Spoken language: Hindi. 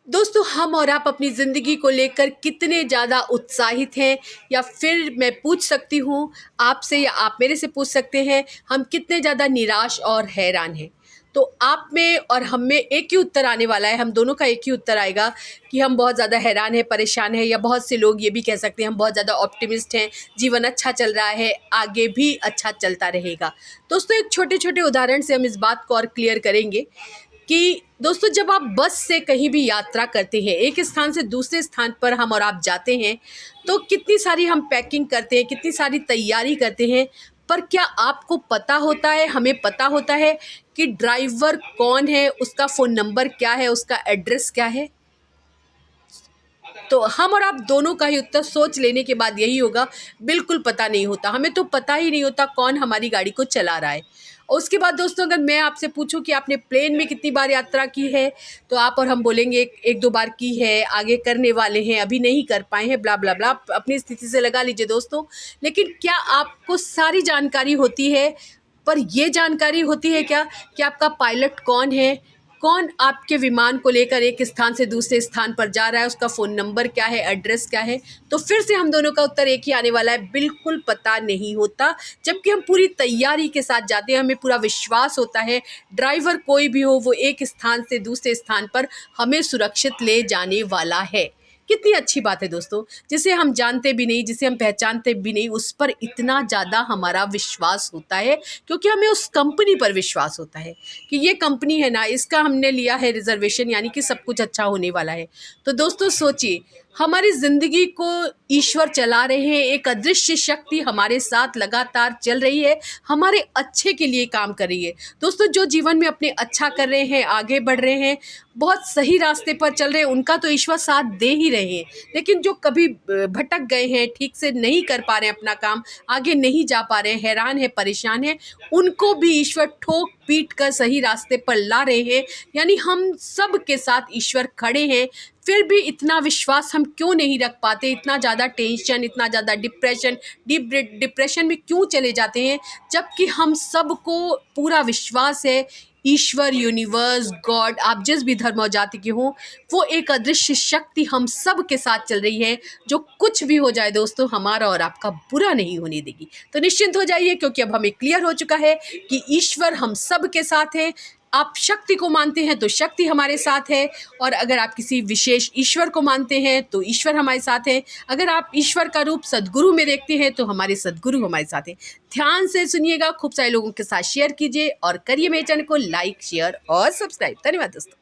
दोस्तों, हम और आप अपनी ज़िंदगी को लेकर कितने ज़्यादा उत्साहित हैं, या फिर मैं पूछ सकती हूँ आपसे, या आप मेरे से पूछ सकते हैं, हम कितने ज़्यादा निराश और हैरान हैं। तो आप में और हम में एक ही उत्तर आने वाला है, हम दोनों का एक ही उत्तर आएगा कि हम बहुत ज़्यादा हैरान हैं, परेशान हैं, या बहुत से लोग ये भी कह सकते हैं हम बहुत ज़्यादा ऑप्टिमिस्ट हैं, जीवन अच्छा चल रहा है, आगे भी अच्छा चलता रहेगा। दोस्तों, एक छोटे छोटे उदाहरण से हम इस बात को और क्लियर करेंगे कि दोस्तों, जब आप बस से कहीं भी यात्रा करते हैं, एक स्थान से दूसरे स्थान पर हम और आप जाते हैं, तो कितनी सारी हम पैकिंग करते हैं, कितनी सारी तैयारी करते हैं। पर क्या आपको पता होता है, हमें पता होता है कि ड्राइवर कौन है, उसका फ़ोन नंबर क्या है, उसका एड्रेस क्या है? तो हम और आप दोनों का ही उत्तर सोच लेने के बाद यही होगा, बिल्कुल पता नहीं होता। हमें तो पता ही नहीं होता कौन हमारी गाड़ी को चला रहा है। और उसके बाद दोस्तों, अगर मैं आपसे पूछूं कि आपने प्लेन में कितनी बार यात्रा की है, तो आप और हम बोलेंगे एक दो बार की है, आगे करने वाले हैं, अभी नहीं कर पाए हैं, ब्ला ब्ला ब्ला। आप अपनी स्थिति से लगा लीजिए दोस्तों। लेकिन क्या आपको सारी जानकारी होती है? पर ये जानकारी होती है क्या कि आपका पायलट कौन है, कौन आपके विमान को लेकर एक स्थान से दूसरे स्थान पर जा रहा है, उसका फ़ोन नंबर क्या है, एड्रेस क्या है? तो फिर से हम दोनों का उत्तर एक ही आने वाला है, बिल्कुल पता नहीं होता। जबकि हम पूरी तैयारी के साथ जाते हैं, हमें पूरा विश्वास होता है ड्राइवर कोई भी हो, वो एक स्थान से दूसरे स्थान पर हमें सुरक्षित ले जाने वाला है। कितनी अच्छी बात है दोस्तों, जिसे हम जानते भी नहीं, जिसे हम पहचानते भी नहीं, उस पर इतना ज़्यादा हमारा विश्वास होता है, क्योंकि हमें उस कंपनी पर विश्वास होता है कि ये कंपनी है ना, इसका हमने लिया है रिजर्वेशन, यानी कि सब कुछ अच्छा होने वाला है। तो दोस्तों सोचिए, हमारी ज़िंदगी को ईश्वर चला रहे हैं, एक अदृश्य शक्ति हमारे साथ लगातार चल रही है, हमारे अच्छे के लिए काम कर रही है। दोस्तों, जो जीवन में अपने अच्छा कर रहे हैं, आगे बढ़ रहे हैं, बहुत सही रास्ते पर चल रहे हैं, उनका तो ईश्वर साथ दे ही रहे हैं। लेकिन जो कभी भटक गए हैं, ठीक से नहीं कर पा रहे हैं अपना काम, आगे नहीं जा पा रहे हैं, हैरान है, परेशान है, उनको भी ईश्वर ठोक पीट कर सही रास्ते पर ला रहे हैं। यानी हम सब के साथ ईश्वर खड़े हैं। फिर भी इतना विश्वास हम क्यों नहीं रख पाते? इतना ज़्यादा टेंशन, इतना ज़्यादा डिप्रेशन, डीप डिप्रेशन में क्यों चले जाते हैं, जबकि हम सबको पूरा विश्वास है ईश्वर, यूनिवर्स, गॉड, आप जिस भी धर्म और जाति के हों, वो एक अदृश्य शक्ति हम सब के साथ चल रही है, जो कुछ भी हो जाए दोस्तों, हमारा और आपका बुरा नहीं होने देगी। तो निश्चिंत हो जाइए, क्योंकि अब हमें क्लियर हो चुका है कि ईश्वर हम सब के साथ है। आप शक्ति को मानते हैं तो शक्ति हमारे साथ है, और अगर आप किसी विशेष ईश्वर को मानते हैं तो ईश्वर हमारे साथ है। अगर आप ईश्वर का रूप सद्गुरु में देखते हैं तो हमारे सद्गुरु हमारे साथ हैं। ध्यान से सुनिएगा, खूब सारे लोगों के साथ शेयर कीजिए, और करिए मेरे चैनल को लाइक, शेयर और सब्सक्राइब। धन्यवाद दोस्तों।